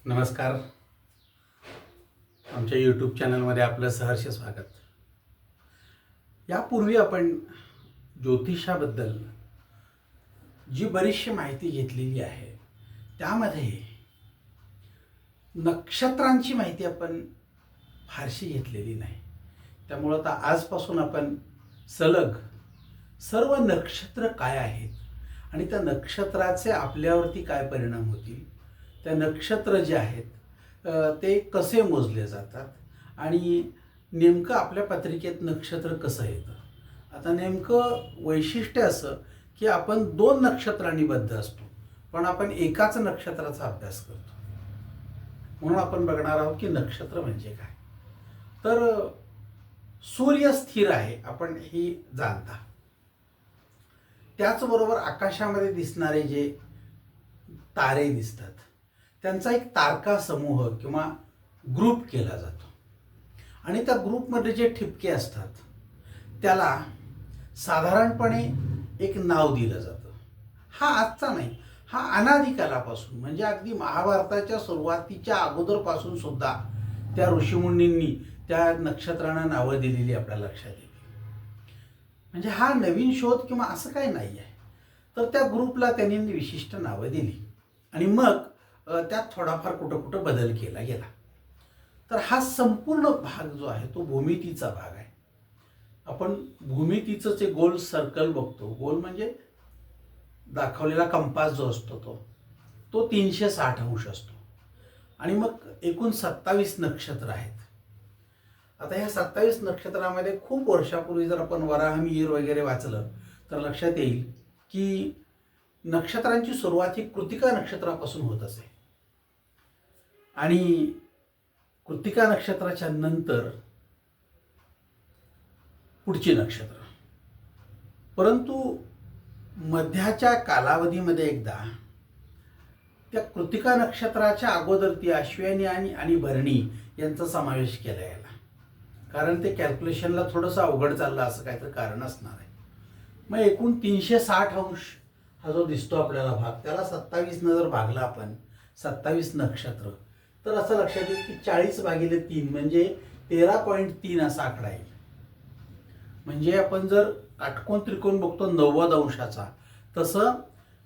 नमस्कार. आमच्या यूट्यूब चॅनलमध्ये आपलं सहर्ष स्वागत. यापूर्वी आपण ज्योतिषाबद्दल जी बरीचशी माहिती घेतलेली आहे त्यामध्ये नक्षत्रांची माहिती आपण फारशी घेतलेली नाही. त्यामुळं आता आजपासून आपण सलग सर्व नक्षत्र काय आहेत आणि त्या नक्षत्राचे आपल्यावरती काय परिणाम होतील, त्या नक्षत्र जे आहेत ते कसे मोजले जातात आणि नेमकं आपल्या पत्रिकेत नक्षत्र कसं येतं. आता नेमकं वैशिष्ट्य असं की आपण 2 नक्षत्रांनी बद्ध असतो, पण आपण एकाच नक्षत्राचा अभ्यास करतो. म्हणून आपण बघणार आहोत की नक्षत्र म्हणजे काय. तर सूर्य स्थिर आहे, आपण ही जाणता. त्याचबरोबर आकाशामध्ये दिसणारे जे तारे दिसतात त्यांचा एक तारका समूह किंवा ग्रुप केला जातो आणि त्या ग्रुपमध्ये जे ठिपके असतात त्याला साधारणपणे एक नाव दिलं जातं. हा आजचा नाही, हा अनादिकालापासून म्हणजे अगदी महाभारताच्या सुरुवातीच्या अगोदरपासून सुद्धा त्या ऋषीमुनींनी त्या नक्षत्रांना नावं दिलेली आपल्या लक्षात येते. म्हणजे हा नवीन शोध किंवा असं काही नाही आहे. तर त्या ग्रुपला त्यांनी विशिष्ट नावं दिली आणि मग त्यात थोडाफार कुठं कुठं बदल केला गेला. तर हा संपूर्ण भाग जो आहे तो भूमितीचा भाग आहे. आपण भूमितीचं जे गोल सर्कल बघतो, गोल म्हणजे दाखवलेला कंपास जो असतो तो 360 अंश असतो आणि मग एकूण 27 नक्षत्र आहेत. आता ह्या 27 नक्षत्रामध्ये खूप वर्षापूर्वी जर आपण वराहमिहीर वगैरे वाचलं तर लक्षात येईल की नक्षत्रांची सुरुवात ही कृत्तिका नक्षत्रापासून होत असे आणि कृत्तिका नक्षत्राच्या नंतर पुढची नक्षत्र. परंतु मध्याच्या कालावधीमध्ये एकदा त्या कृत्तिका नक्षत्राच्या अगोदर ती अश्विनी आणि भरणी यांचा समावेश केला गेला, कारण ते कॅल्क्युलेशनला थोडंसं अवघड चाललं असं काहीतरी कारण असणार आहे. मग एकूण 360 अंश हा जो दिसतो आपल्याला भाग, त्याला 27 न जर भागला आपण 27 नक्षत्र तर असं लक्षात येईल की 40/3 म्हणजे 13.3 असा आकडा येईल. म्हणजे आपण जर काटकोन त्रिकोण बघतो 90 अंशाचा, तसं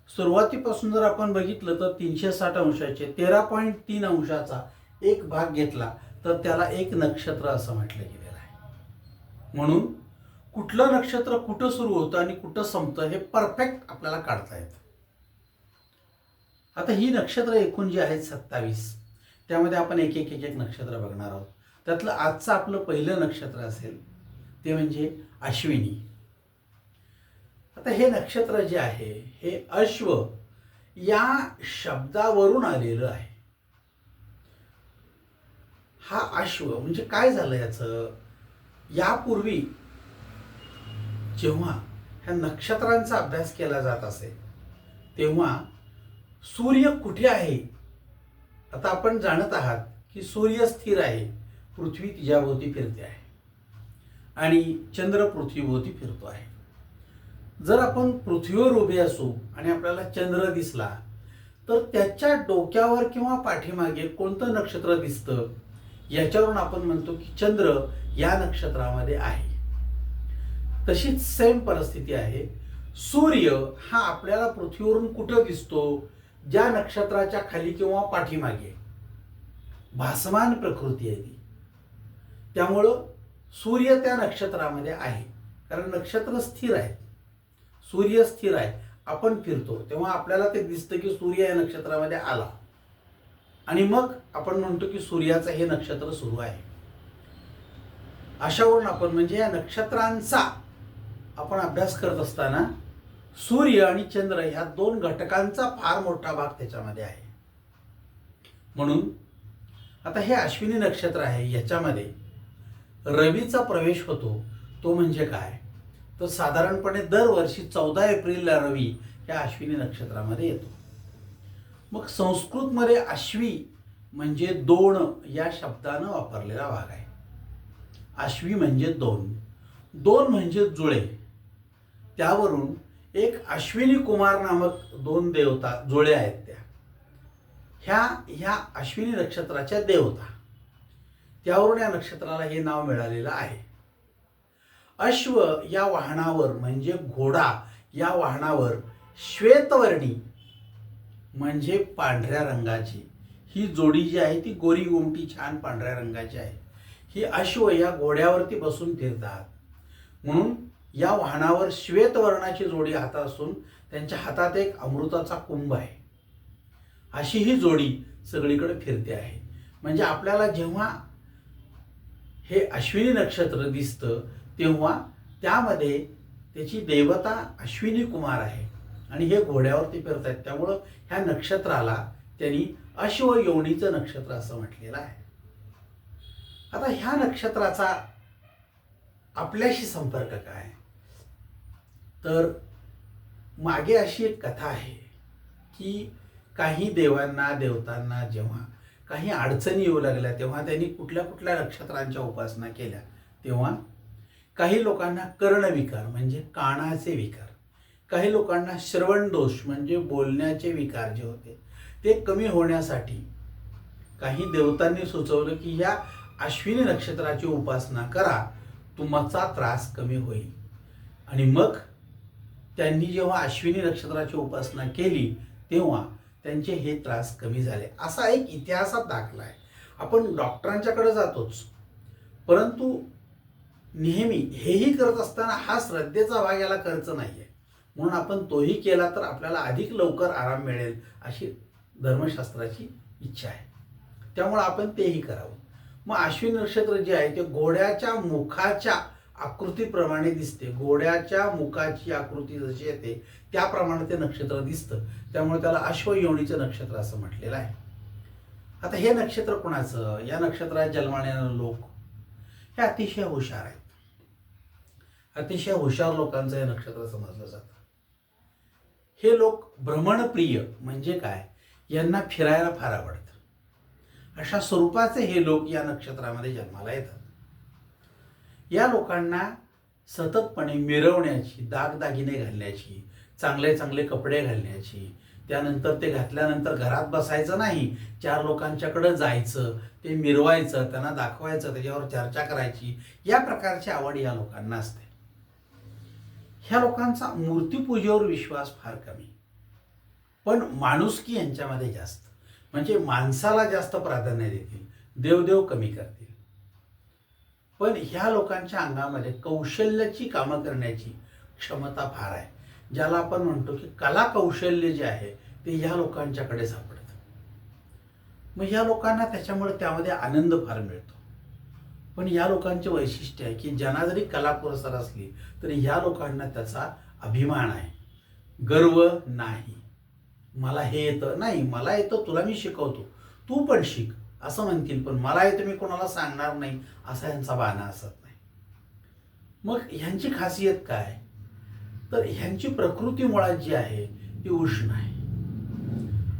सुरुवातीपासून जर आपण बघितलं तर 360 अंशाचे 13.3 अंशाचा एक भाग घेतला तर त्याला एक नक्षत्र असं म्हटलं गेलेलं आहे. म्हणून कुठलं नक्षत्र कुठं सुरू होतं आणि कुठं संपतं हे परफेक्ट आपल्याला काढता येतं. आता ही नक्षत्र एकूण जी आहेत 27, त्यामध्ये आपण एक एक नक्षत्र बघणार आहोत. त्यातलं आजचं आपलं पहिलं नक्षत्र असेल ते म्हणजे अश्विनी. आता हे नक्षत्र जे आहे हे अश्व या शब्दावरून आलेलं आहे. हा अश्व म्हणजे काय झालं याचं, यापूर्वी जेव्हा ह्या नक्षत्रांचा अभ्यास केला जात असे तेव्हा सूर्य कुठे आहे. आता आपण जाणत आहात की सूर्य स्थिर आहे, पृथ्वी तिच्याभोवती फिरते आहे आणि चंद्र पृथ्वीभोवती फिरतो आहे. जर आपण पृथ्वीवर उभे असू आणि आपल्याला चंद्र दिसला तर त्याच्या डोक्यावर किंवा पाठीमागे कोणतं नक्षत्र दिसतं याच्यावरून आपण म्हणतो की चंद्र या नक्षत्रामध्ये आहे. तशीच सेम परिस्थिती आहे. सूर्य हा आपल्याला पृथ्वीवरून कुठं दिसतो, ज्या नक्षत्राच्या खाली किंवा पाठीमागे. भासमान प्रकृती आहे ती. त्यामुळं सूर्य त्या नक्षत्रामध्ये आहे, कारण नक्षत्र स्थिर आहे, सूर्य स्थिर आहे. आपण फिरतो तेव्हा आपल्याला ते दिसतं की सूर्य या नक्षत्रामध्ये आला आणि मग आपण म्हणतो की सूर्याचं हे नक्षत्र सुरू आहे. अशावरून आपण म्हणजे या नक्षत्रांचा आपण अभ्यास करत असताना सूर्य आणि चंद्र ह्या 2 घटकांचा फार मोठा भाग त्याच्यामध्ये आहे. म्हणून आता हे अश्विनी नक्षत्र आहे, याच्यामध्ये रवीचा प्रवेश होतो. तो म्हणजे काय, तर साधारणपणे दरवर्षी 14 एप्रिलला रवी या अश्विनी नक्षत्रामध्ये येतो. मग संस्कृतमध्ये अश्वी म्हणजे 2 या शब्दानं वापरलेला भाग आहे. अश्वी म्हणजे 2 म्हणजे जुळे. त्यावरून एक अश्विनी कुमार नामक 2 देवता जुळे आहेत त्या. ह्या अश्विनी नक्षत्राच्या देवता, त्यावरून या नक्षत्राला हे नाव मिळालेलं आहे. अश्व या वाहनावर म्हणजे घोडा या वाहनावर श्वेतवर्णी म्हणजे पांढऱ्या रंगाची ही जोडी जी आहे ती गोरी गोमटी छान पांढऱ्या रंगाची आहे. ही अश्व या घोड्यावरती बसून फिरतात, म्हणून या वाहनावर श्वेतवर्णाची जोडी हातात असून त्यांच्या हातात एक अमृताचा कुंभ आहे. अशी ही जोडी सगळीकडे फिरते आहे. म्हणजे आपल्याला जेव्हा हे अश्विनी नक्षत्र दिसतं तेव्हा त्यामध्ये त्याची देवता अश्विनी कुमार आहे आणि हे घोड्यावरती फिरत आहेत. त्यामुळं ह्या नक्षत्राला त्यांनी अश्वयोनीचं नक्षत्र असं म्हटलेलं आहे. आता ह्या नक्षत्राचा आपल्याशी संपर्क काय, तर मागे अशी एक कथा आहे की काही देवांना देवतांना जेव्हा काही अडचणी येऊ लागल्या तेव्हा त्यांनी कुठल्या कुठल्या नक्षत्रांच्या उपासना केल्या, तेव्हा काही लोकांना कर्णविकार म्हणजे कानाचे विकार, काही लोकांना श्रवण दोष म्हणजे बोलण्याचे विकार जे होते ते कमी होण्यासाठी काही देवतांनी सुचवलं की या अश्विनी नक्षत्राची उपासना करा, तुमचा त्रास कमी होईल. आणि मग त्यांनी जेव्हा अश्विनी नक्षत्राची उपासना केली तेव्हा त्यांचे हे त्रास कमी झाले, असा एक इतिहासात दाखला आहे. आपण डॉक्टरांच्याकडे जातोच, परंतु नेहमी हेही करत असताना हा श्रद्धेचा भाग याला खर्च नाही आहे, म्हणून आपण तोही केला तर आपल्याला अधिक लवकर आराम मिळेल अशी धर्मशास्त्राची इच्छा आहे. त्यामुळे आपण तेही करावं. मग अश्विनी नक्षत्र जे आहे ते घोड्याच्या मुखाच्या आकृतीप्रमाणे दिसते. घोड्याच्या मुखाची आकृती जशी येते त्याप्रमाणे ते नक्षत्र दिसतं, त्यामुळे त्याला अश्वयोनीचं नक्षत्र असं म्हटलेलं आहे. आता हे नक्षत्र कोणाचं, या नक्षत्रात जन्मणारे लोक हे अतिशय हुशार आहेत. अतिशय हुशार लोकांचं हे नक्षत्र समजलं जातं. हे लोक भ्रमणप्रिय म्हणजे काय, यांना फिरायला फार आवडतं, अशा स्वरूपाचे हे लोक या नक्षत्रामध्ये जन्माला येतात. या लोकांना सततपणे मिरवण्याची, दागदागिने घालण्याची, चांगले चांगले कपडे घालण्याची, त्यानंतर ते घातल्यानंतर घरात बसायचं नाही, चार लोकांच्याकडे जायचं, ते मिरवायचं, त्यांना दाखवायचं, त्याच्यावर चर्चा करायची, या प्रकारची आवड या लोकांना असते. ह्या लोकांचा मूर्तीपूजेवर विश्वास फार कमी, पण माणुसकी यांच्यामध्ये जास्त, म्हणजे माणसाला जास्त प्राधान्य देतील, देवदेव कमी करतील. पण ह्या लोकांच्या अंगामध्ये कौशल्याची कामं करण्याची क्षमता फार आहे. ज्याला आपण म्हणतो की कला कौशल्य जे आहे ते ह्या लोकांच्याकडे सापडतं. मग ह्या लोकांना त्याच्यामुळे त्यामध्ये आनंद फार मिळतो. पण या लोकांचे वैशिष्ट्य आहे की ज्यांना जरी कला पुरस्कार असली तरी ह्या लोकांना त्याचा अभिमान आहे, गर्व नाही. मला हे येतं नाही, मला येतं, तुला मी शिकवतो, तू पण शिक असं म्हणतील, पण मला येतं मी कोणाला सांगणार नाही असा यांचा बाणा असत नाही. मग ह्यांची खासियत काय, तर ह्यांची प्रकृती मुळात जी आहे ती उष्ण आहे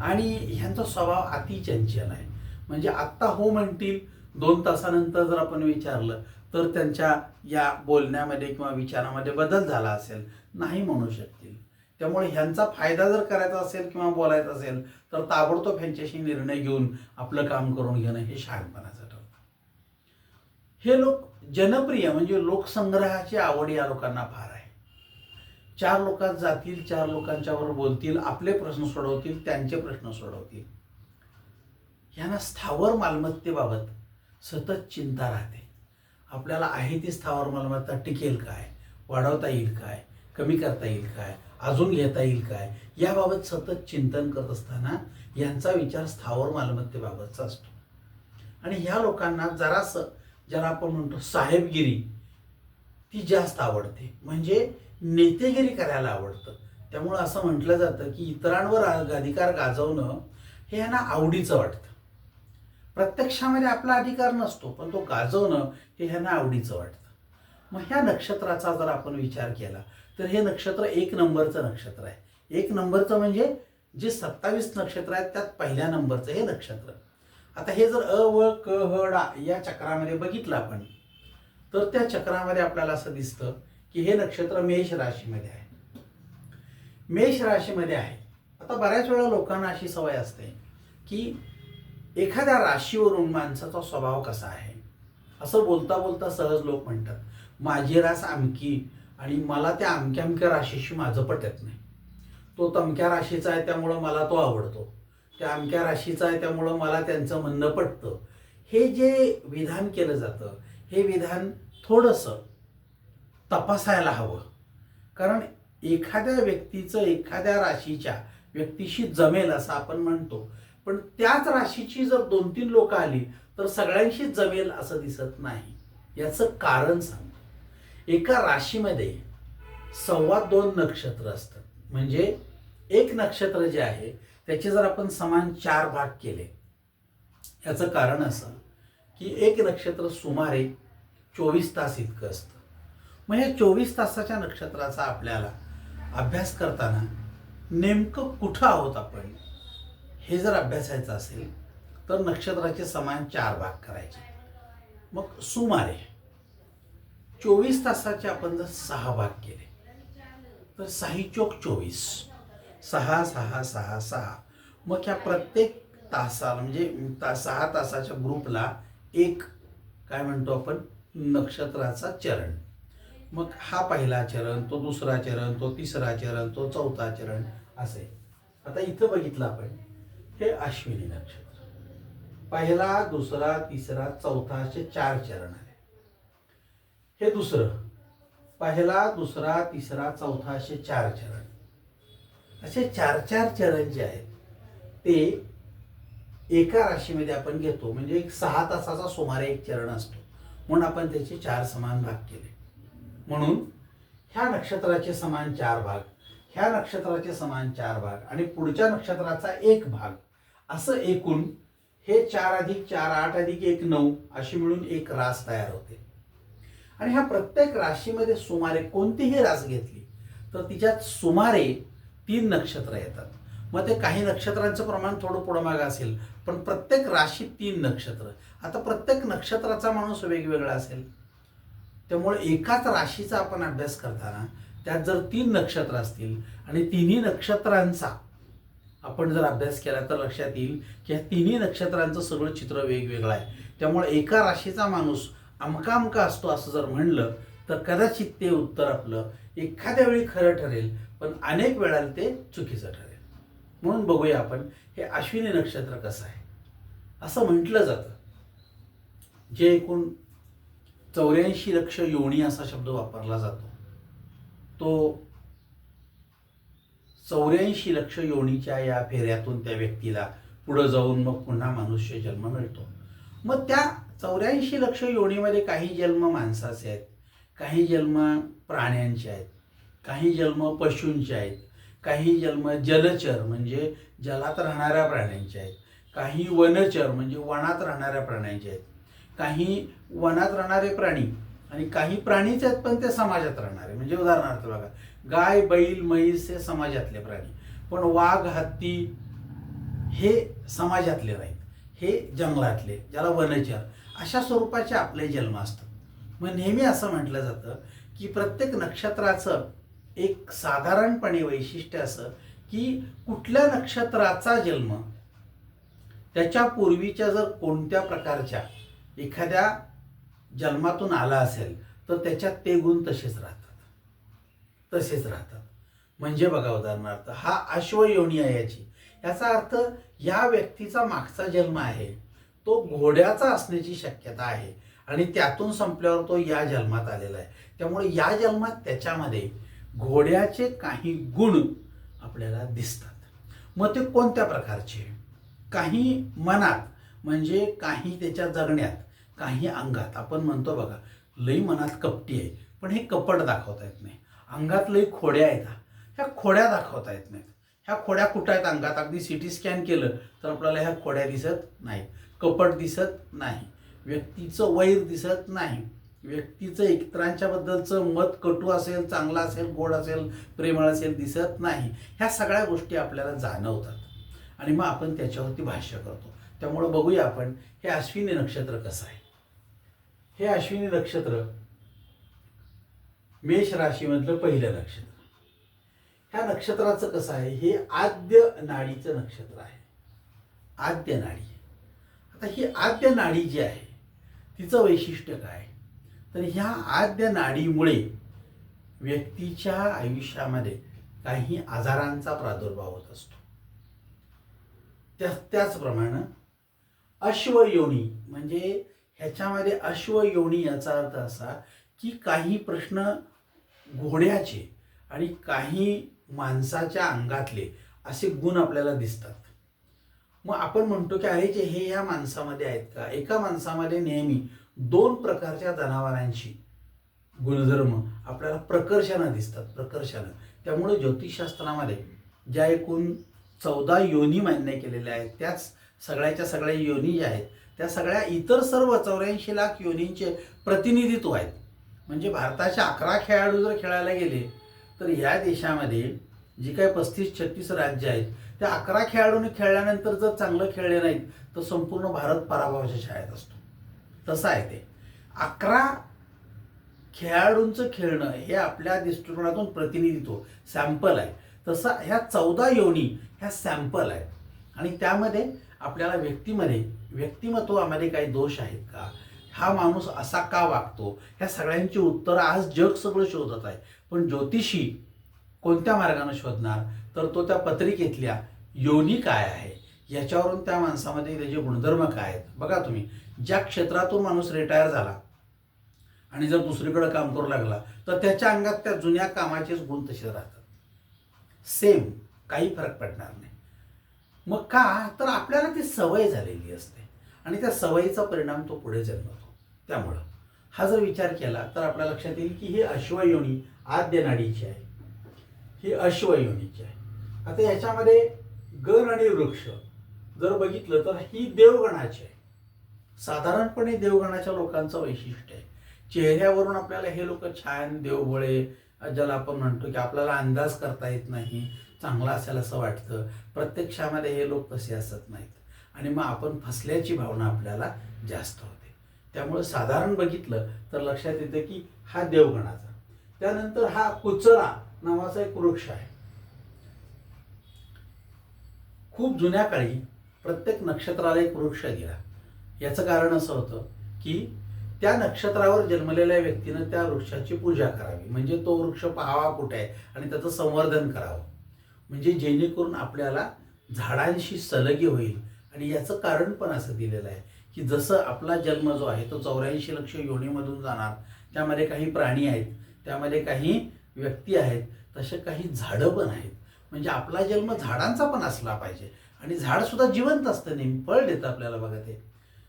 आणि ह्यांचा स्वभाव अतिचंचल आहे. म्हणजे आत्ता हो म्हणतील, 2 तासानंतर जर आपण विचारलं तर त्यांच्या या बोलण्यामध्ये किंवा विचारामध्ये बदल झाला असेल, नाही म्हणू शकतील. त्यामुळे ह्यांचा फायदा जर करायचा असेल किंवा बोलायचा असेल तर ताबडतोब ह्यांच्याशी निर्णय घेऊन आपलं काम करून घेणं हे शहाणपणाचं ठरतं. हे लोक जनप्रिय म्हणजे लोकसंग्रहाची आवड या लोकांना फार आहे. 4 लोकात जातील, 4 लोकांच्यावर बोलतील, आपले प्रश्न सोडवतील, त्यांचे प्रश्न सोडवतील. यांना स्थावर मालमत्तेबाबत सतत चिंता राहते. आपल्याला आहे ती स्थावर मालमत्ता टिकेल काय, वाढवता येईल काय, कमी करता येईल काय, अजून घेता येईल काय, याबाबत सतत चिंतन करत असताना यांचा विचार स्थावर मालमत्तेबाबतचा असतो. आणि ह्या लोकांना जरासं ज्याला आपण म्हणतो साहेबगिरी ती जास्त आवडते, म्हणजे नेतेगिरी करायला आवडतं. त्यामुळं असं म्हटलं जातं की इतरांवर अधिकार गाजवणं हे यांना आवडीचं वाटतं. प्रत्यक्षामध्ये आपला अधिकार नसतो, पण तो गाजवणं हे ह्यांना आवडीचं वाटतं. मग ह्या नक्षत्राचा जर आपण विचार केला तर हे नक्षत्र 1 नंबरचं नक्षत्र आहे. 1 नंबरचं म्हणजे जे 27 नक्षत्र आहेत त्यात पहिल्या नंबरचं हे नक्षत्र. आता हे जर अ व क ह डा या चक्रामध्ये बघितलं आपण तर त्या चक्रामध्ये आपल्याला असं दिसतं की हे नक्षत्र मेष राशीमध्ये आहे. मेष राशीमध्ये आहे. आता बऱ्याच वेळा लोकांना अशी सवय असते की एखाद्या राशीवरून माणसाचा स्वभाव कसा आहे. असं बोलता बोलता सहज लोक म्हणतात माझी रास अमकी आणि मला त्या अमक्या अमक्या राशीशी माझं पटत नाही. तो तमक्या राशीचा आहे त्यामुळं मला तो आवडतो, त्या अमक्या राशीचा आहे त्यामुळं मला त्यांचं म्हणणं पटतं. हे जे विधान केलं जातं हे विधान थोडंसं तपासायला हवं. कारण एखाद्या व्यक्तीचं एखाद्या राशीच्या व्यक्तीशी जमेल असं आपण म्हणतो, पण त्याच राशीची जर 2-3 लोक आली तर सगळ्यांशीच जमेल असं दिसत नाही. याचं कारण सांगतो. एका राशीमध्ये 2.25 नक्षत्र असतात. म्हणजे एक नक्षत्र जे आहे त्याचे जर आपण समान 4 भाग केले, याचं कारण असं की एक नक्षत्र सुमारे 24 तास इतकं असतं. मग या 24 तासाच्या नक्षत्राचा आपल्याला अभ्यास करताना नेमकं कुठं आहोत आपण हे जर अभ्यासायचं असेल तर नक्षत्राचे समान 4 भाग करायचे. मग सुमारे 24 तासाचे आपण जर 6 भाग केले तर 6 चोक 24, 6 6 6 6. मग ह्या प्रत्येक तासाला म्हणजे 6 तासाच्या ग्रुपला एक काय म्हणतो आपण नक्षत्राचा चरण. मग हा पहिला चरण, तो दुसरा चरण, तो तिसरा चरण, तो चौथा चरण असे. आता इथं बघितलं आपण हे अश्विनी नक्षत्र. पहिला, दुसरा, तिसरा, चौथा असे 4 चरण आले. हे दुसरं, पहिला, दुसरा, तिसरा, चौथा असे 4 चरण. असे 4 चरण जे आहेत ते एका राशीमध्ये आपण घेतो. म्हणजे एक 6 तासाचा सुमारे एक चरण असतो, म्हणून आपण त्याचे 4 समान भाग केले. म्हणून ह्या नक्षत्राचे समान 4 भाग, ह्या नक्षत्राचे समान 4 भाग आणि पुढच्या नक्षत्राचा 1 भाग, असं एकूण हे 4 अधिक 4 8 अधिक 1 9 अशी मिळून एक रास तयार होते. आणि ह्या प्रत्येक राशीमध्ये सुमारे कोणतीही रास घेतली तर तिच्यात सुमारे 3 नक्षत्र येतात. मग ते काही नक्षत्रांचं प्रमाण थोडं पुढं मागं असेल, पण प्रत्येक राशीत 3 नक्षत्र. आता प्रत्येक नक्षत्राचा माणूस वेगवेगळा असेल, त्यामुळे एकाच राशीचा आपण अभ्यास करताना त्यात जर 3 नक्षत्र असतील आणि तिन्ही नक्षत्रांचा आपण जर अभ्यास केला तर लक्षात येईल की ह्या तिन्ही नक्षत्रांचं सगळं चित्र वेगवेगळं आहे. त्यामुळे एका राशीचा माणूस अमका अमका असतो असं जर म्हणलं तर कदाचित ते उत्तर आपलं एखाद्या वेळी खरं ठरेल, पण अनेक वेळाला ते चुकीचं ठरेल. म्हणून बघूया आपण हे अश्विनी नक्षत्र कसं आहे. असं म्हटलं जातं जे एकूण 84 लक्ष योनी असा शब्द वापरला जातो, तो 84 लक्ष योनीच्या या फेऱ्यातून त्या व्यक्तीला पुढं जाऊन मग पुन्हा मनुष्य जन्म मिळतो. मग त्या 84 लक्ष योनीमध्ये काही जन्म माणसाचे आहेत, काही जन्म प्राण्यांचे आहेत, काही जन्म पशूंचे आहेत, काही जन्म जलचर म्हणजे जलात राहणाऱ्या प्राण्यांचे आहेत, काही वनचर म्हणजे वनात राहणाऱ्या प्राण्यांचे आहेत, काही वनात राहणारे प्राणी आणि काही प्राणीच आहेत पण ते समाजात राहणारे. म्हणजे उदाहरणार्थ बघा, गाय बैल म्हैस हे समाजातले प्राणी, पण वाघ हत्ती हे समाजातले नाहीत, हे जंगलातले, ज्याला वनचर अशा स्वरूपाचे आपले जन्म असतात. मग नेहमी असं म्हटलं जातं की प्रत्येक नक्षत्राचं एक साधारणपणे वैशिष्ट्य असं की कुठल्या नक्षत्राचा जन्म त्याच्या पूर्वीच्या जर कोणत्या प्रकारच्या एखाद्या जन्मातून आला असेल तर त्याच्यात ते गुण तसेच राहतात. म्हणजे बघा उदाहरणार्थ हा अश्वयोनी आहे याचा अर्थ या व्यक्तीचा मागचा जन्म आहे तो घोड्याचा असण्याची शक्यता आहे आणि त्यातून संपल्यावर तो या जन्मात आलेला आहे. त्यामुळे या जन्मात त्याच्यामध्ये घोड्याचे काही गुण आपल्याला दिसतात. मग ते कोणत्या प्रकारचे? काही मनात म्हणजे काही त्याच्या जगण्यात, काही अंगात. आपण म्हणतो बघा लई मनात कपटी आहे पण हे कपट दाखवता येत नाही. अंगात लई खोड्या आहेत, ह्या खोड्या दाखवता येत नाहीत. ह्या खोड्या कुठं आहेत अंगात? अगदी सिटी स्कॅन केलं तर आपल्याला ह्या खोड्या दिसत नाहीत, कपट दिसत नाही, व्यक्तीचं वैर दिसत नाही, व्यक्तीचं इतरांच्या बद्दलचं मत कटू असेल, चांगला असेल, गोड असेल, प्रेमळ असेल दिसत नाही. ह्या सगळ्या गोष्टी आपल्याला जाणवतात आणि मग आपण त्याच्यावरती भाष्य करतो. त्यामुळे बघूया आपण हे अश्विनी नक्षत्र कसं आहे. हे अश्विनी नक्षत्र मेष राशीमधलं पहिलं नक्षत्र. ह्या नक्षत्राचं कसं आहे, हे आद्य नाडीचं नक्षत्र आहे. आद्य नाडी. आता ही आद्य नाडी जी आहे तिचं वैशिष्ट्य काय, तर ह्या आद्य नाडीमुळे व्यक्तीच्या आयुष्यामध्ये काही आजारांचा प्रादुर्भाव होत असतो. त्याचप्रमाणे अश्वयोनी म्हणजे ह्याच्यामध्ये अश्वयोनी याचा अर्थ असा की काही प्रश्न घोड्याचे आणि काही माणसाच्या अंगातले असे गुण आपल्याला दिसतात. मग आपण म्हणतो की अरे जे हे या माणसामध्ये आहेत का. एका माणसामध्ये नेहमी 2 प्रकारच्या जनावरांची गुणधर्म आपल्याला प्रकर्षानं दिसतात, प्रकर्षानं. त्यामुळे ज्योतिषशास्त्रामध्ये ज्या एकूण 14 योनी मान्य केलेल्या आहेत त्याच सगळ्याच्या सगळ्या योनी ज्या आहेत त्या सगळ्या इतर सर्व 84 लाख योनींचे प्रतिनिधित्व आहेत. म्हणजे भारताचे 11 खेळाडू जर खेळायला गेले तर ह्या देशामध्ये जी काही 35-36 राज्य आहेत त्या 11 खेळाडूंनी खेळल्यानंतर जर चांगलं खेळले नाहीत तर संपूर्ण भारत पराभवाच्या छायेत असतो. तसं आहे ते. 11 खेळाडूंचं खेळणं हे आपल्या दृष्टिकोनातून प्रतिनिधित्व सॅम्पल आहे. तसं ह्या 14 योनी ह्या सॅम्पल आहेत. आणि त्यामध्ये आपल्याला व्यक्तिमत्वामध्ये काही दोष आहेत का, हा माणूस असा का वागतो, ह्या सगळ्यांची उत्तरं आज जग सगळं शोधत आहे. पण ज्योतिषी कोणत्या मार्गाने शोधणार, तर तो त्या पत्रिकेतल्या योनी काय आहे याच्यावरून त्या माणसामध्ये त्याचे गुणधर्म काय आहेत. बघा तुम्ही, ज्या क्षेत्रातून माणूस रिटायर झाला आणि जर दुसरीकडे काम करू लागला तर त्याच्या अंगात त्या जुन्या कामाचेच गुण तसे राहतात, सेम, काही फरक पडणार नाही. मग का, तर आपल्याला ती सवय झालेली असते आणि त्या सवयीचा परिणाम तो पुढे जन्मतो. त्यामुळं हा जर विचार केला तर आपल्या लक्षात येईल की ही अश्वयोनी आद्य नाडीची आहे, ही अश्वयोनीची आहे. आता याच्यामध्ये गण आणि वृक्ष जर बघितलं तर ही देवगणाची आहे. साधारणपणे देवगणाच्या लोकांचं वैशिष्ट्य आहे, चेहऱ्यावरून आपल्याला हे लोक छान देवभोळे, ज्याला आपण म्हणतो की आपल्याला अंदाज करता येत नाही, चांगला असेल असं वाटतं. प्रत्यक्षामध्ये हे लोक तसे असत नाहीत आणि मग आपण फसल्याची भावना आपल्याला जास्त होते. त्यामुळे साधारण बघितलं तर लक्षात येतं की हा देवगणाचा. त्यानंतर हा कुचरा नावाचा एक वृक्ष आहे. खूप जुन्या काळी प्रत्येक नक्षत्राला एक वृक्ष दिला. याचं कारण असं होतं की त्या नक्षत्रावर जन्मलेल्या व्यक्तीनं त्या वृक्षाची पूजा करावी, म्हणजे तो वृक्ष पाहावा कुठे आहे आणि त्याचं संवर्धन करावं, म्हणजे जेणेकरून आपल्याला झाडांशी सलगी होईल. आणि याचं कारण पण असं दिलेलं आहे की जसं आपला जन्म जो आहे तो 84 लक्ष योनीमधून जाणार, त्यामध्ये काही प्राणी आहेत, त्यामध्ये काही व्यक्ती आहेत, तसे काही झाडं पण आहेत. म्हणजे आपला जन्म झाडांचा पण असला पाहिजे. आणि झाड सुद्धा जिवंत असतं, नेहमी फळ देतं आपल्याला. बघा ते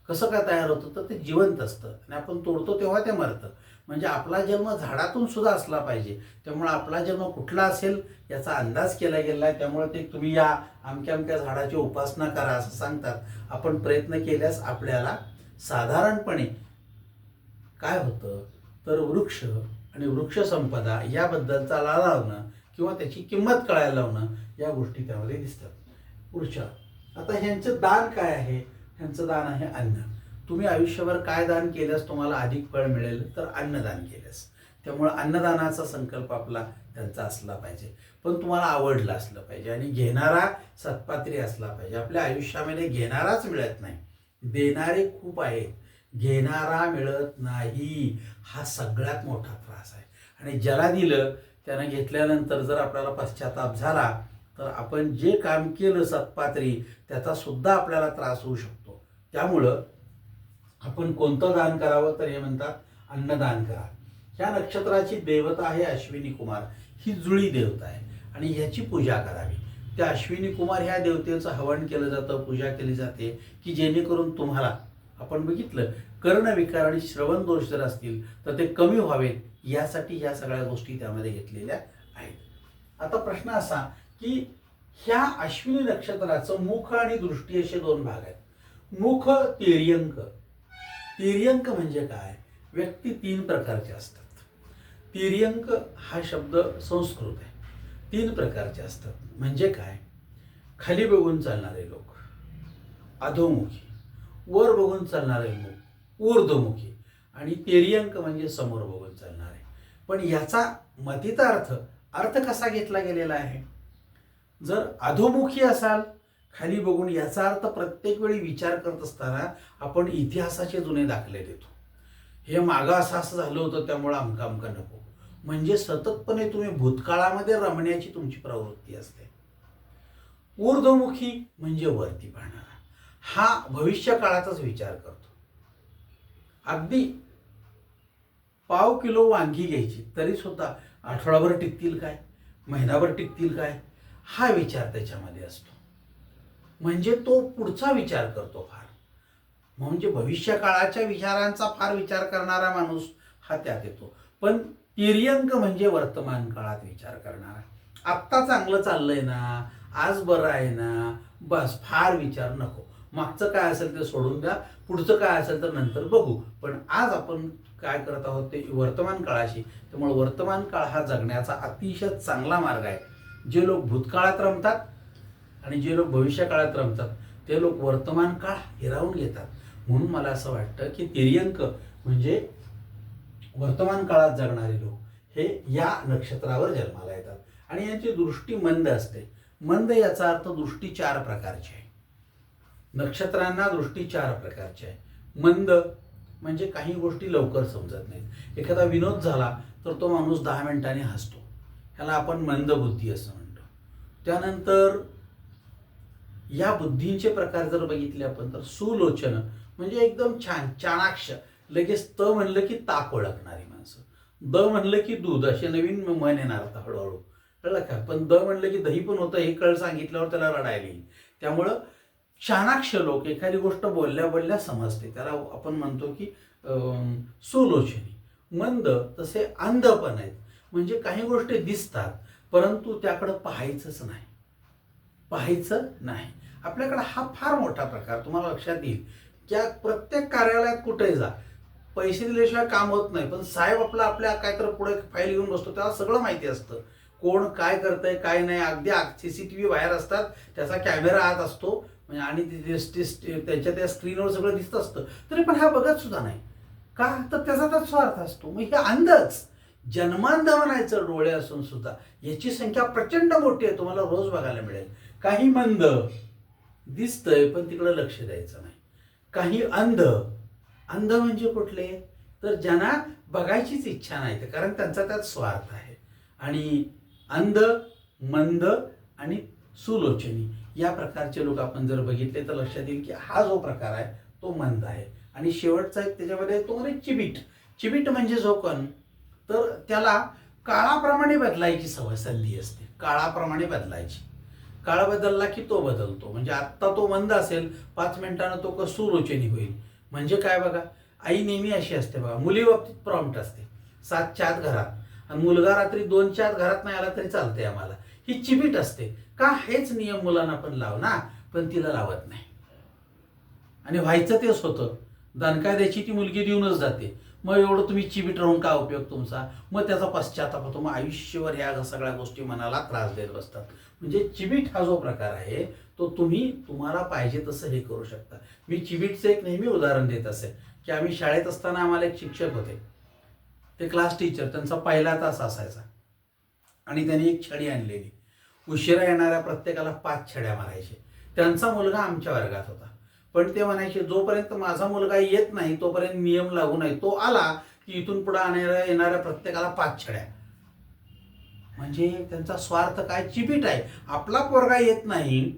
कसं काय तयार होतं, तर ते जिवंत असतं आणि आपण तोडतो तेव्हा ते मरतं. म्हणजे आपला जन्म झाडातून सुद्धा असला पाहिजे. त्यामुळे आपला जन्म कुठला असेल याचा अंदाज केला गेला आहे. त्यामुळे ते तुम्ही या अमक्या अमक्या झाडाची उपासना करा असं सांगतात. आपण प्रयत्न केल्यास आपल्याला साधारणपणे काय होतं, तर वृक्ष आणि वृक्षसंपदा याबद्दलचा लावणं किंवा त्याची किंमत कळायला लावणं या गोष्टी त्यामध्ये दिसतात. पुढच्या, आता ह्यांचं दान काय आहे, ह्यांचं दान आहे अन्न. तुम्ही आयुष्यभर काय दान केल्यास तुम्हाला अधिक फळ मिळेल, तर अन्नदान केल्यास. त्यामुळं अन्नदानाचा संकल्प आपला त्यांचा असला पाहिजे, पण तुम्हाला आवडलं असलं पाहिजे आणि घेणारा सत्पात्री असला पाहिजे. आपल्या आयुष्यामध्ये घेणाराच मिळत नाही, देणारे खूप आहेत, घेणारा मिळत नाही, हा सगळ्यात मोठा त्रास आहे. आणि ज्याला दिलं त्यानं घेतल्यानंतर जर आपल्याला पश्चाताप झाला तर आपण जे काम केलं सत्पात्री त्याचा सुद्धा आपल्याला त्रास होऊ शकतो. त्यामुळं आपण कोणतं दान करावं, तर हे म्हणतात अन्नदान करा. ह्या नक्षत्राची देवता आहे अश्विनी कुमार, ही जुळी देवता आहे आणि ह्याची पूजा करावी. त्या अश्विनी कुमार ह्या देवतेचं हवन केलं जातं, पूजा केली जाते की जेणेकरून तुम्हाला, आपण बघितलं, कर्णविकार आणि श्रवण दोष जर असतील तर ते कमी व्हावेत, यासाठी ह्या सगळ्या गोष्टी त्यामध्ये घेतलेल्या आहेत. आता प्रश्न असा की ह्या अश्विनी नक्षत्राचं मुख आणि दृष्टी असे 2 भाग आहेत. मुख, तिर्यंक. तिर्यंक म्हणजे काय, व्यक्ती 3 प्रकारचे असतात. तिर्यंक हा शब्द संस्कृत आहे. 3 प्रकारचे असतात. म्हणजे काय, खाली बघून चालणारे लोक अधोमुखी, वर बघून चालणारे लोक ऊर्ध्वमुखी, आणि तिर्यंक म्हणजे समोर बघून चालणारे. पण याचा मतितार्थ अर्थ कसा घेतला गेलेला आहे, जर अधोमुखी असाल, खाली बघून याचा अर्थ प्रत्येक वेळी विचार करत असताना आपण इतिहासाचे जुने दाखले देतो. हे मागं असं झालं होतं त्यामुळं अमका अमका नको. म्हणजे सततपणे तुम्ही भूतकाळामध्ये रमण्याची तुमची प्रवृत्ती असते. ऊर्ध्वमुखी म्हणजे वरती पाहणारा, हा भविष्य काळाचाच विचार करतो. अगदी पाव किलो वांगी घ्यायची तरी सुद्धा आठवडाभर टिकतील काय, महिनाभर टिकतील काय, हा विचार त्याच्यामध्ये असतो. म्हणजे तो पुढचा विचार करतो फार. म्हणजे भविष्य काळाच्या विचारांचा फार विचार करणारा माणूस हा त्यात येतो. पण तिर्यंक म्हणजे वर्तमान काळात विचार करणारा. आत्ता चांगलं चाललंय ना, आज बरं आहे ना, बस फार विचार नको. मागचं काय असेल ते सोडून द्या, पुढचं काय असेल तर नंतर बघू. पण आज आपण काय करत आहोत ते वर्तमान काळाशी. त्यामुळे वर्तमान काळ हा जगण्याचा अतिशय चांगला मार्ग आहे. जे लोक भूतकाळात रमतात आणि जे लोक भविष्य काळात रमतात ते लोक वर्तमान काळ हिरावून घेतात. म्हणून मला असं वाटतं की तिर्यंक म्हणजे वर्तमान काळात जगणारे लोक हे या नक्षत्रावर जन्माला येतात आणि यांची दृष्टी मंद असते. मंद याचा अर्थ दृष्टी 4 प्रकारची आहे. नक्षत्रांना दृष्टी 4 प्रकारची आहे. मंद म्हणजे काही गोष्टी लवकर समजत नाहीत. एखादा विनोद झाला तर तो माणूस 10 मिनिटांनी हसतो, ह्याला आपण मंद बुद्धी असं म्हणतो. त्यानंतर या बुद्धींचे प्रकार जर बघितले आपण तर सुलोचन म्हणजे एकदम छान चाणाक्ष, लगेच त म्हणलं की ताक ओळखणारी माणसं, द म्हणलं की दूध, असे नवीन मन येणार आता हळूहळू, कळलं का. पण द म्हणलं की दही पण होतं हे कळ सांगितल्यावर त्याला रडायला येईल. त्यामुळं चाणाक्ष लोक, एखादी गोष्ट बोलल्या बोलल्या समजते, त्याला आपण म्हणतो की सुलोचनी. मंद तसे अंध पण आहेत, म्हणजे काही गोष्टी दिसतात परंतु त्याकडं पाहायचंच नाही, पाहायचं नाही. आपल्याकडं हा फार मोठा प्रकार तुम्हाला लक्षात येईल. त्या प्रत्येक कार्यालयात कुठेही जा, पैसे दिल्याशिवाय काम होत नाही. पण साहेब आपला आपल्या काहीतरी पुढे फाईल घेऊन बसतो, त्याला सगळं माहिती असतं, कोण काय करतंय काय नाही. अगदी CCTV बाहेर असतात, त्याचा कॅमेरा आत असतो म्हणजे आणि त्याच्या त्या स्क्रीनवर सगळं दिसत असतं, तरी पण हा बघत सुद्धा नाही. का तर त्याचा त्यात स्वार्थ असतो. मग हे अंधच, जन्मांध म्हणायचं डोळे असून सुद्धा. याची संख्या प्रचंड मोठी आहे, तुम्हाला रोज बघायला मिळेल. काही मंद दिसतंय पण तिकडे लक्ष द्यायचं नाही. काही अंध, अंध म्हणजे कुठले तर ज्यांना बघायचीच इच्छा नाही, कारण त्यांचा त्यात स्वार्थ आहे. आणि अंध, मंद आणि सुलोचनी या प्रकारचे लोक आपण जर बघितले तर लक्षात येईल की हा जो प्रकार आहे तो मंद आहे. आणि शेवटचा एक त्याच्यामध्ये तो म्हणजे चिबीट. चिबीट म्हणजे जो कोण तर त्याला काळाप्रमाणे बदलायची सवय संधी असते, काळाप्रमाणे बदलायची. काळ बदलला की तो बदलतो. म्हणजे आत्ता तो मंद असेल, 5 मिनिटानं तो सुलोचनी होईल. म्हणजे काय बघा, आई नेहमी अशी असते बघा, मुली बाबतीत प्रॉम्प्ट असते 7च्या आत घरात, आणि मुलगा रात्री 2च्या आत घरात नाही आला तरी चालते आम्हाला. ही चिबीट असते. का हेच नियम मुलांना पण लाव ना, पण तिला लावत नाही. आणि व्हायचं तेच होतं, दणका द्यायची ती मुलगी देऊनच जाते. मग एवढं तुम्ही चिबीट राहून काय उपयोग तुमचा. मग त्याचा पश्चाताप होतो. मग आयुष्यभर ह्या सगळ्या गोष्टी मनाला त्रास देत बसतात. म्हणजे चिबीट हा जो प्रकार आहे तो तुम्हाला पाहिजे तसं हे करू शकता. मी चिबीटचं एक नेहमी उदाहरण देत असे की आम्ही शाळेत असताना आम्हाला एक शिक्षक होते, ते क्लास टीचर. त्यांचा पहिला तास असायचा आणि त्यांनी एक छडी आणलेली. उशिरा येणाऱ्या प्रत्येकाला 5 छड्या मारायचे. त्यांचा मुलगा आमच्या वर्गात होता, पण ते म्हणायचे जोपर्यंत माझा मुलगा येत नाही तोपर्यंत नियम लागू नाही. तो आला की इथून पुढे येणाऱ्या प्रत्येकाला 5 छड्या. म्हणजे त्यांचा स्वार्थ काय, चिबीट आहे. आपला पोरगा येत नाही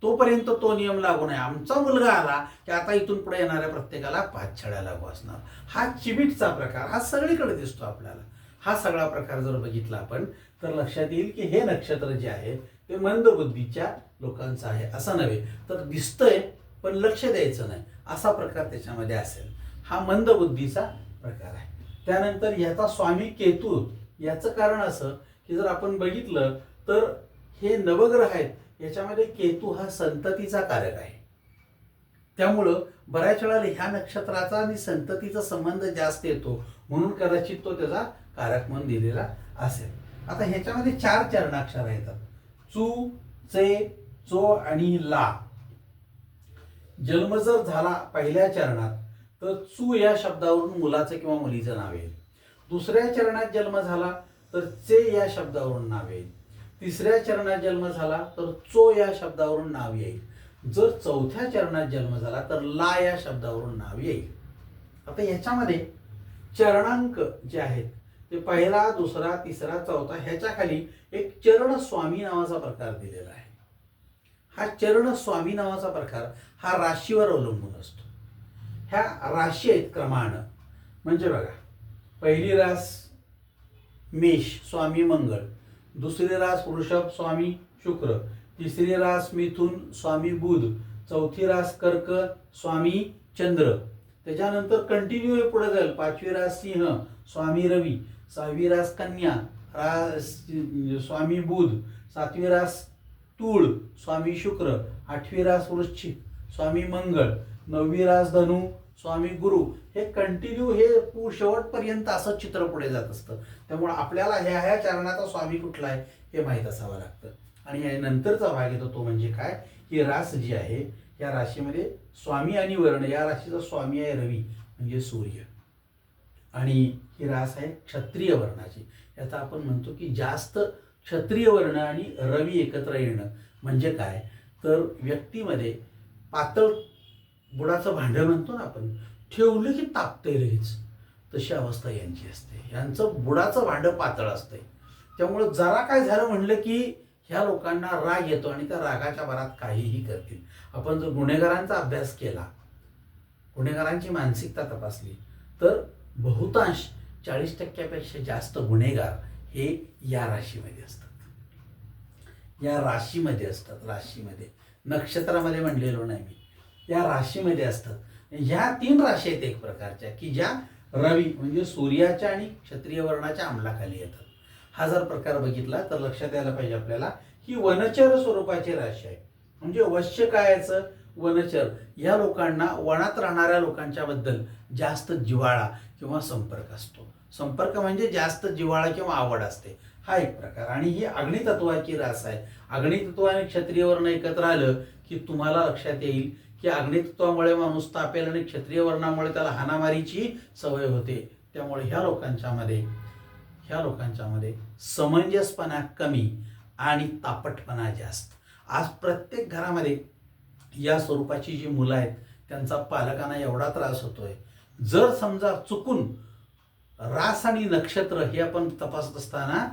तोपर्यंत तो नियम लागू नाही, आमचा मुलगा आला की आता इथून पुढे येणाऱ्या प्रत्येकाला 5 छड्या लागू असणार. हा चिबीटचा प्रकार हा सगळीकडे दिसतो आपल्याला. हा सगळा प्रकार जर बघितला आपण तर लक्षात येईल की हे नक्षत्र जे आहे ते मंद बुद्धीच्या लोकांचं आहे असं नव्हे, तर दिसतंय पण लक्ष द्यायचं नाही असा प्रकार त्याच्यामध्ये असेल. हा मंद बुद्धीचा प्रकार आहे. त्यानंतर ह्याचा स्वामी केतू. याचं कारण असं की जर आपण बघितलं तर हे नवग्रह आहेत, याच्यामध्ये केतू हा संततीचा कारक आहे. त्यामुळं बऱ्याच वेळेला ह्या नक्षत्राचा आणि संततीचा संबंध जास्त येतो, म्हणून कदाचित तो त्याचा कारक म्हणून दिलेला असेल. आता ह्याच्यामध्ये 4 चरणाक्षर येतात, चू, चे, चो आणि ला. जन्म जर झाला पहिल्या चरणात तर चू या शब्दावरून मुलाचं किंवा मुलीचं नाव येईल. दुसऱ्या चरणात जन्म झाला तर चे या शब्दावरून नाव येईल. तिसऱ्या चरणात जन्म झाला तर चो या शब्दावरून नाव येईल. जर चौथ्या चरणात जन्म झाला तर ला या शब्दावरून नाव येईल. आता याच्यामध्ये चरणांक जे आहेत ते पहिला, दुसरा, तिसरा, चौथा ह्याच्या खाली एक चरण स्वामी नावाचा प्रकार दिलेला आहे. हा चरण स्वामी नावाचा प्रकार हा राशीवर अवलंबून असतो. ह्या राशी आहेत क्रमानं. म्हणजे बघा, पहिली रास मेष स्वामी मंगळ, दुसरी रास वृषभ स्वामी शुक्र, तिसरी रास मिथुन स्वामी बुध, चौथी रास कर्क स्वामी चंद्र. त्याच्यानंतर कंटिन्यू पुढे जाईल. पाचवी रास सिंह स्वामी रवी, सहावी रास कन्या स्वामी बुध, सातवी रास तूळ स्वामी शुक्र, आठवी रास वृश्चिक स्वामी मंगळ, नववी रास धनु स्वामी गुरु. हे कंटिन्यू हे शेवटपर्यंत असं चित्र पुढे जात असतं. त्यामुळे आपल्याला ह्या चरणाचा स्वामी कुठला आहे हे माहीत असावं लागतं. आणि या नंतरचा भाग येतो तो म्हणजे काय, की रास जी आहे या राशीमध्ये स्वामी आणि वर्ण, या राशीचा स्वामी आहे रवी म्हणजे सूर्य, आणि ही रास आहे क्षत्रिय वर्णाची. याचा आपण म्हणतो की जास्त क्षत्रिय वर्ण आणि रवी एकत्र येणं म्हणजे काय, तर व्यक्तीमध्ये पातळ बुडाचं भांडं म्हणतो ना आपण, ठेवलं की तापतंय लगेच, तशी अवस्था यांची असते. यांचं बुडाचं भांडं पातळ असतंय. त्यामुळं जरा काय झालं म्हणलं की ह्या लोकांना राग येतो आणि त्या रागाच्या भरात काहीही करतील. आपण जर गुन्हेगारांचा अभ्यास केला, गुन्हेगारांची मानसिकता तपासली, तर बहुतांश 40% जास्त गुन्हेगार हे या राशीमध्ये असतात. या राशीमध्ये असतात. राशीमध्ये, नक्षत्रामध्ये म्हणलेलो नाही मी, या राशीमध्ये असतात. ह्या 3 राशी आहेत एक प्रकारच्या की ज्या रवी म्हणजे सूर्याच्या आणि क्षत्रिय वर्णाच्या अंमलाखाली येतात. हा जर प्रकार बघितला तर लक्षात यायला पाहिजे आपल्याला की वनचर स्वरूपाची राशी आहे. म्हणजे वश्य कायचं वनचर, या लोकांना वनात राहणाऱ्या लोकांच्या बद्दल जास्त जिव्हाळा किंवा संपर्क असतो. संपर्क म्हणजे जास्त जिव्हाळा किंवा आवड असते, हा एक प्रकार. आणि ही अग्नितत्वाची रास आहे. अग्नितत्व आणि क्षत्रिय वर्ण एकत्र आलं की तुम्हाला लक्षात येईल की अग्नितत्वामुळे माणूस तापेल आणि क्षत्रिय वर्णामुळे त्याला हाणामारीची सवय होते. त्यामुळे ह्या लोकांच्यामध्ये समंजसपणा कमी आणि तापटपणा जास्त. आज प्रत्येक घरामध्ये या स्वरूपाची जी मुलं आहेत त्यांचा पालकांना एवढा त्रास होतोय. जर समजा चुकून रास आणि नक्षत्र हे आपण तपासत असताना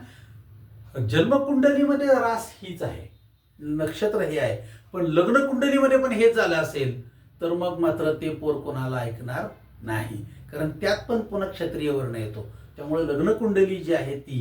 जन्मकुंडलीमध्ये रास हीच आहे, नक्षत्र हे आहे, पण लग्न कुंडलीमध्ये पण हेच झालं असेल तर मग मात्र ते पोर कोणाला ऐकणार नाही, कारण त्यात पण पुन्हा क्षत्रिय वर्ण येतो. त्यामुळे लग्न कुंडली जी आहे ती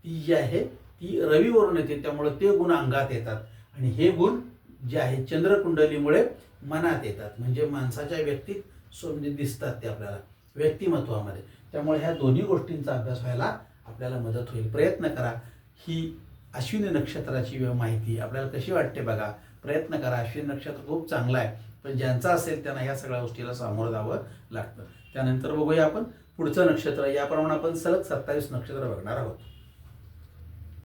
जी आहे ती रवीवरून येते. त्यामुळे ते गुण अंगात येतात आणि हे गुण जे आहे चंद्रकुंडलीमुळे मनात येतात. म्हणजे माणसाच्या व्यक्तीत म्हणजे दिसतात ते आपल्याला व्यक्तिमत्वामध्ये. त्यामुळे ह्या दोन्ही गोष्टींचा अभ्यास व्हायला आपल्याला मदत होईल. प्रयत्न करा. ही अश्विनी नक्षत्राची माहिती आपल्याला कशी वाटते बघा, प्रयत्न करा. अश्विनी नक्षत्र खूप चांगलं आहे, पण ज्यांचं असेल त्यांना ह्या सगळ्या गोष्टीला सामोरं जावं लागतं. त्यानंतर बघूया आपण पुढचं नक्षत्र. याप्रमाणे आपण सलग 27 नक्षत्र बघणार आहोत.